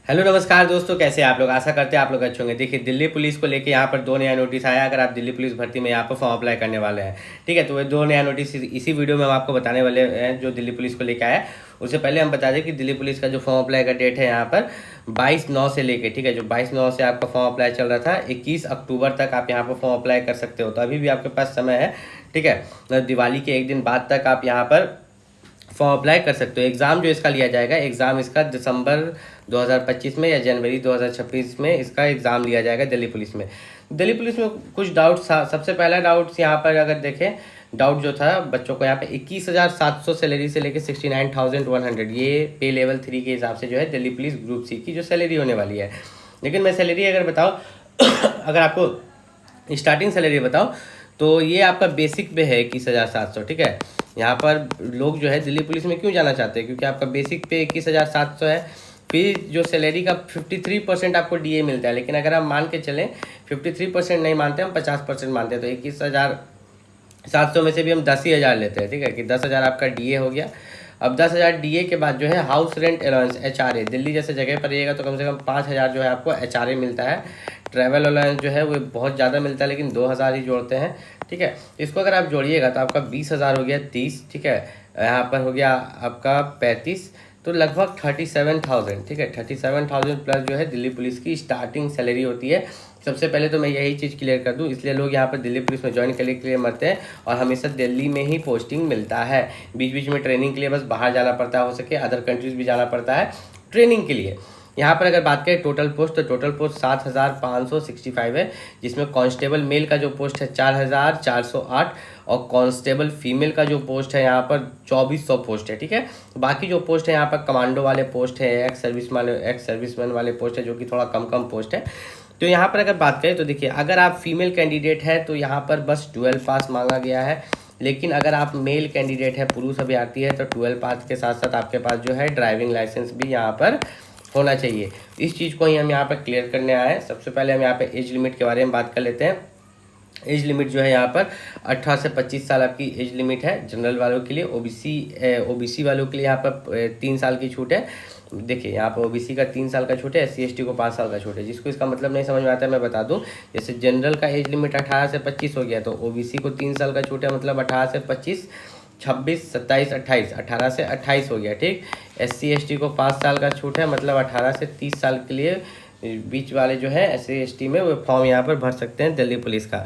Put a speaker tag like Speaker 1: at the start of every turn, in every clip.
Speaker 1: Hello नमस्कार दोस्तों, कैसे हैं आप लोग। आशा करते हैं आप लोग अच्छे होंगे। देखिए, दिल्ली पुलिस को लेके यहाँ पर दो नया नोटिस आया। अगर आप दिल्ली पुलिस भर्ती में यहाँ पर फॉर्म अप्लाई करने वाले हैं, ठीक है, तो वे दो नया नोटिस इसी वीडियो में हम आपको बताने वाले हैं जो दिल्ली पुलिस को लेके आया है। उससे पहले हम बता दें कि दिल्ली पुलिस का जो फॉर्म अप्लाई का डेट है यहाँ पर 22/9 से लेके, ठीक है, जो 22/9 से आपका फॉर्म अप्लाई चल रहा था, 21 अक्टूबर तक आप यहाँ पर फॉर्म अप्लाई कर सकते हो। तो अभी भी आपके पास समय है, ठीक है। दिवाली के एक दिन बाद तक आप यहाँ पर फॉर्म अप्लाई कर सकते हो। एग्ज़ाम जो इसका लिया जाएगा, एग्ज़ाम इसका दिसंबर 2025 में या जनवरी 2026 में इसका एग्ज़ाम लिया जाएगा दिल्ली पुलिस में। दिल्ली पुलिस में कुछ डाउट्स था। सबसे पहला डाउट्स यहाँ पर अगर देखें, डाउट जो था बच्चों को यहाँ पे 21,700 सैलरी से लेकर 69,100 ये पे लेवल 3 के हिसाब से जो है दिल्ली पुलिस ग्रुप सी की जो सैलरी होने वाली है। लेकिन मैं सैलरी अगर बताऊँ अगर आपको स्टार्टिंग सैलरी बताऊँ तो ये आपका बेसिक पे है 21,700, ठीक है। यहाँ पर लोग जो है दिल्ली पुलिस में क्यों जाना चाहते हैं, क्योंकि आपका बेसिक पे 21,700 है। फिर जो सैलरी का 53% आपको डीए मिलता है। लेकिन अगर हम मान के चलें 53% नहीं मानते, हम 50% मानते हैं, तो 21,700 में से भी हम 10,000 लेते हैं, ठीक है, कि 10,000 आपका डीए हो गया। अब 10,000 डीए के बाद जो है house rent allowance HRA, Delhi जैसे जगह पर रहिएगा तो कम से कम 5,000 जो है आपको HRA मिलता है। ट्रैवल अलाउंस जो है वो बहुत ज़्यादा मिलता है, लेकिन 2,000 ही जोड़ते हैं, ठीक है। इसको अगर आप जोड़िएगा तो आपका 20,000 हो गया 30, ठीक है। यहाँ पर हो गया आपका 35, तो लगभग 37,000, ठीक है। 37,000 प्लस जो है दिल्ली पुलिस की स्टार्टिंग सैलरी होती है। सबसे पहले तो मैं यही चीज़ क्लियर कर दूं, इसलिए लोग यहाँ पर दिल्ली पुलिस में ज्वाइन करने के लिए मरते हैं और हमेशा दिल्ली में ही पोस्टिंग मिलता है। बीच बीच में ट्रेनिंग के लिए बस बाहर जाना पड़ता है, हो सके अदर कंट्रीज़ भी जाना पड़ता है ट्रेनिंग के लिए। यहाँ पर अगर बात करें टोटल पोस्ट, तो टोटल पोस्ट 7,565 है, जिसमें कांस्टेबल मेल का जो पोस्ट है 4,408 और कांस्टेबल फीमेल का जो पोस्ट है यहाँ पर 2,400 पोस्ट है, ठीक है। बाकी जो पोस्ट है यहाँ पर कमांडो वाले पोस्ट है, एक्स सर्विसमैन वाले पोस्ट है, जो कि थोड़ा कम पोस्ट है। तो यहाँ पर अगर बात करें तो देखिए, अगर आप फीमेल कैंडिडेट है तो यहाँ पर बस 12 पास मांगा गया है। लेकिन अगर आप मेल कैंडिडेट है, पुरुष अभ्यर्थी है, तो 12 पास के साथ साथ आपके पास जो है ड्राइविंग लाइसेंस भी यहाँ पर होना चाहिए। इस चीज़ को ही हम यहाँ पर क्लियर करने आए हैं। सबसे पहले हम यहाँ पे एज लिमिट के बारे में बात कर लेते हैं। एज लिमिट जो है यहाँ पर 18 से 25 साल आपकी एज लिमिट है जनरल वालों के लिए। ओबीसी वालों के लिए यहाँ पर 3 साल की छूट है। देखिए, यहाँ पर ओबीसी का 3 साल का छूट है, SC ST को 5 साल का छूट है। जिसको इसका मतलब नहीं समझ में आता है मैं बता दूं, जैसे जनरल का एज लिमिट 18 से 25 हो गया, तो ओबीसी को 3 साल का छूट है, मतलब 18 से 25, 26, 27, 28, 18 से 28 हो गया, ठीक। SC ST को 5 साल का छूट है, मतलब 18 से 30 साल के लिए बीच वाले जो है SC ST में वो फॉर्म यहाँ पर भर सकते हैं दिल्ली पुलिस का।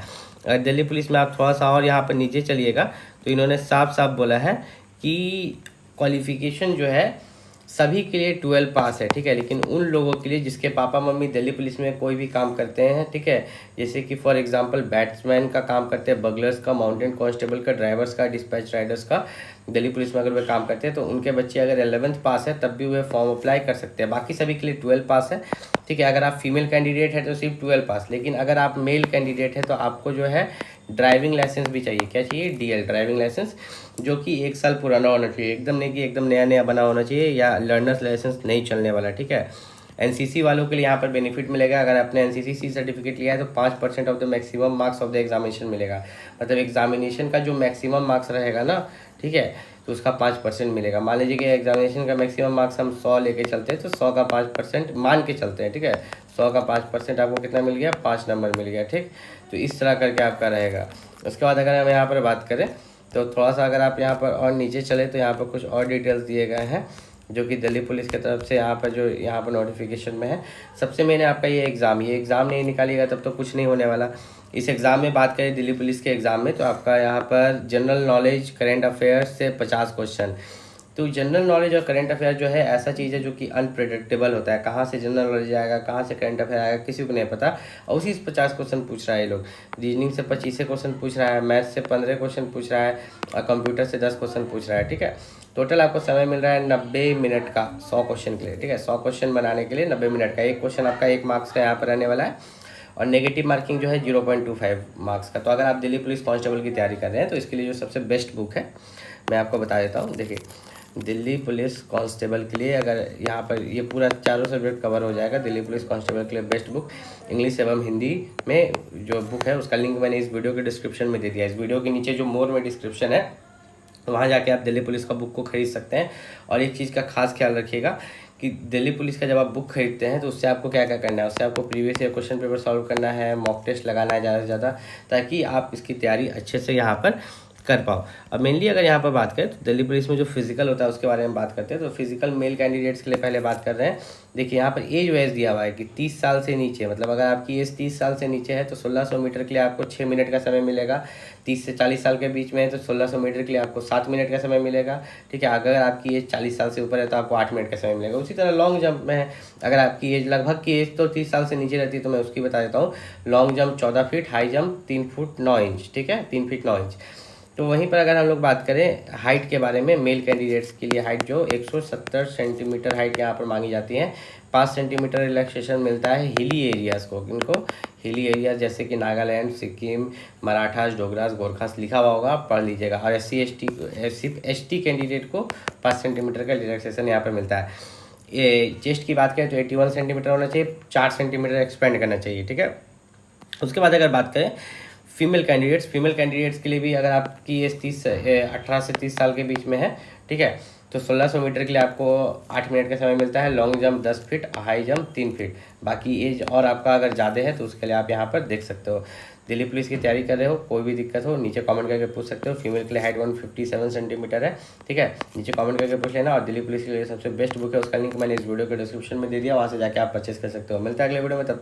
Speaker 1: अगर दिल्ली पुलिस में आप थोड़ा सा और यहाँ पर नीचे चलिएगा तो इन्होंने साफ साफ बोला है कि क्वालिफिकेशन जो है सभी के लिए 12 पास है, ठीक है। लेकिन उन लोगों के लिए जिसके पापा मम्मी दिल्ली पुलिस में कोई भी काम करते हैं, ठीक है, जैसे कि फॉर एग्जांपल बैट्समैन का काम करते हैं, बगलर्स का, माउंटेन कांस्टेबल का, ड्राइवर्स का, डिस्पैच राइडर्स का, दिल्ली पुलिस में अगर वे काम करते हैं तो उनके बच्चे अगर 11th पास है तब भी वे फॉर्म अप्लाई कर सकते हैं। बाकी सभी के लिए 12 पास है, ठीक है। अगर आप फीमेल कैंडिडेट है तो सिर्फ 12 पास, लेकिन अगर आप मेल कैंडिडेट है तो आपको जो है ड्राइविंग लाइसेंस भी चाहिए। क्या चाहिए? DL ड्राइविंग लाइसेंस, जो कि 1 साल पुराना होना चाहिए, एकदम नहीं कि एकदम नया नया बना होना चाहिए, या लर्नर्स लाइसेंस नहीं चलने वाला, ठीक है। NCC वालों के लिए यहाँ पर बेनिफिट मिलेगा। अगर आपने NCC C सर्टिफिकेट लिया है तो 5% of the maximum marks of the examination मिलेगा। मतलब एग्जामिनेशन का जो मैक्सिमम मार्क्स रहेगा ना, ठीक है, तो उसका 5% मिलेगा। मान लीजिए कि एग्जामिनेशन का मैक्सिमम मार्क्स हम 100 लेके चलते हैं तो 100 का 5% मान के चलते हैं, ठीक है। 100 का 5% आपको कितना मिल गया? 5 नंबर मिल गया, ठीक। तो इस तरह करके आपका रहेगा। उसके बाद अगर हम यहाँ पर बात करें तो थोड़ा सा अगर आप यहाँ पर और नीचे चले तो यहाँ पर कुछ और डिटेल्स दिए गए हैं जो कि दिल्ली पुलिस की तरफ से यहाँ पर जो यहाँ पर नोटिफिकेशन में है। सबसे मैंने आपका ये एग्ज़ाम नहीं निकालिएगा तब तो कुछ नहीं होने वाला। इस एग्ज़ाम में बात करें दिल्ली पुलिस के एग्ज़ाम में, तो आपका यहाँ पर जनरल नॉलेज, करेंट अफेयर्स से 50 क्वेश्चन। तो जनरल नॉलेज और करंट अफेयर जो है ऐसा चीज़ है जो कि अनप्रेडिक्टेबल होता है। कहाँ से जनरल नॉलेज आएगा, कहाँ से करंट अफेयर आएगा, किसी को नहीं पता। और उसी से 50 क्वेश्चन पूछ रहा है ये लोग। रीजनिंग से 25 क्वेश्चन पूछ रहा है, मैथ से 15 क्वेश्चन पूछ रहा है और कंप्यूटर से 10 क्वेश्चन पूछ रहा है, ठीक है। टोटल आपको समय मिल रहा है 90 मिनट का 100 क्वेश्चन के लिए, ठीक है। 100 क्वेश्चन बनाने के लिए 90 मिनट का। एक क्वेश्चन आपका 1 मार्क्स का यहाँ पर रहने वाला है और नेगेटिव मार्किंग जो है 0.25 मार्क्स का। तो अगर आप दिल्ली पुलिस कांस्टेबल की तैयारी कर रहे हैं तो इसके लिए जो सबसे बेस्ट बुक है मैं आपको बता देता हूँ। देखिए, दिल्ली पुलिस कांस्टेबल के लिए अगर यहाँ पर ये पूरा चारों सब्जेक्ट कवर हो जाएगा। दिल्ली पुलिस कांस्टेबल के लिए बेस्ट बुक इंग्लिश एवं हिंदी में जो बुक है उसका लिंक मैंने इस वीडियो के डिस्क्रिप्शन में दे दिया। इस वीडियो के नीचे जो मोर में डिस्क्रिप्शन है वहाँ जाके आप दिल्ली पुलिस का बुक को खरीद सकते हैं। और एक चीज़ का खास ख्याल रखिएगा कि दिल्ली पुलिस का जब आप बुक खरीदते हैं तो उससे आपको क्या क्या करना है। उससे आपको previous year question paper solve करना है, मॉक टेस्ट लगाना है ज़्यादा से ज़्यादा, ताकि आप इसकी तैयारी अच्छे से यहाँ पर कर पाओ। अब मेनली अगर यहाँ पर बात करें तो दिल्ली पुलिस में जो फिजिकल होता है उसके बारे में बात करते हैं। तो फिजिकल मेल कैंडिडेट्स के लिए पहले बात कर रहे हैं। देखिए यहाँ पर एज वाइज दिया हुआ है कि 30 साल से नीचे, मतलब अगर आपकी एज 30 साल से नीचे है तो 1600 मीटर के लिए आपको 6 मिनट का समय मिलेगा। 30 से 40 साल के बीच में है तो 1600 मीटर के लिए आपको 7 मिनट का समय मिलेगा, ठीक है। अगर आपकी एज 40 साल से ऊपर है तो आपको 8 मिनट का समय मिलेगा। उसी तरह लॉन्ग जंप में है, अगर आपकी एज लगभग की एज तो 30 साल से नीचे रहती है तो मैं उसकी बता देता हूँ। Long jump 14 feet, high jump 3 foot 9 inch, ठीक है, 3 फीट 9 इंच। तो वहीं पर अगर हम लोग बात करें हाइट के बारे में, मेल कैंडिडेट्स के लिए हाइट जो 170 सेंटीमीटर हाइट यहाँ पर मांगी जाती है। 5 सेंटीमीटर रिलैक्सेशन मिलता है हिली एरियाज़ को। इनको हिली एरियाज जैसे कि नागालैंड, सिक्किम, मराठास, डोगरास, गोरखास लिखा हुआ होगा, आप पढ़ लीजिएगा। और एस टी कैंडिडेट को 5 सेंटीमीटर का रिलैक्सेशन यहाँ पर मिलता है। ये चेस्ट की बात करें तो 81 सेंटीमीटर होना चाहिए, 4 सेंटीमीटर एक्सपेंड करना चाहिए, ठीक है। उसके बाद अगर बात करें फीमेल कैंडिडेट्स के लिए भी, अगर आपकी एज 18 से 30 साल के बीच में है, ठीक है, तो 1600 मीटर के लिए आपको 8 मिनट का समय मिलता है। Long jump 10 feet, high jump 3 feet. बाकी एज और आपका अगर ज़्यादा है तो उसके लिए आप यहाँ पर देख सकते हो। दिल्ली पुलिस की तैयारी कर रहे हो, कोई भी दिक्कत हो नीचे कमेंट करके पूछ सकते हो। फीमेल के लिए हाइट 157 सेंटीमीटर है, ठीक है, नीचे कमेंट करके पूछ लेना। और दिल्ली पुलिस के लिए सबसे बेस्ट बुक है, उसका लिंक मैंने इस वीडियो के डिस्क्रिप्शन में दे दिया, वहाँ से जाके आप परचेस कर सकते हो। मिलता है अगले वीडियो में, तब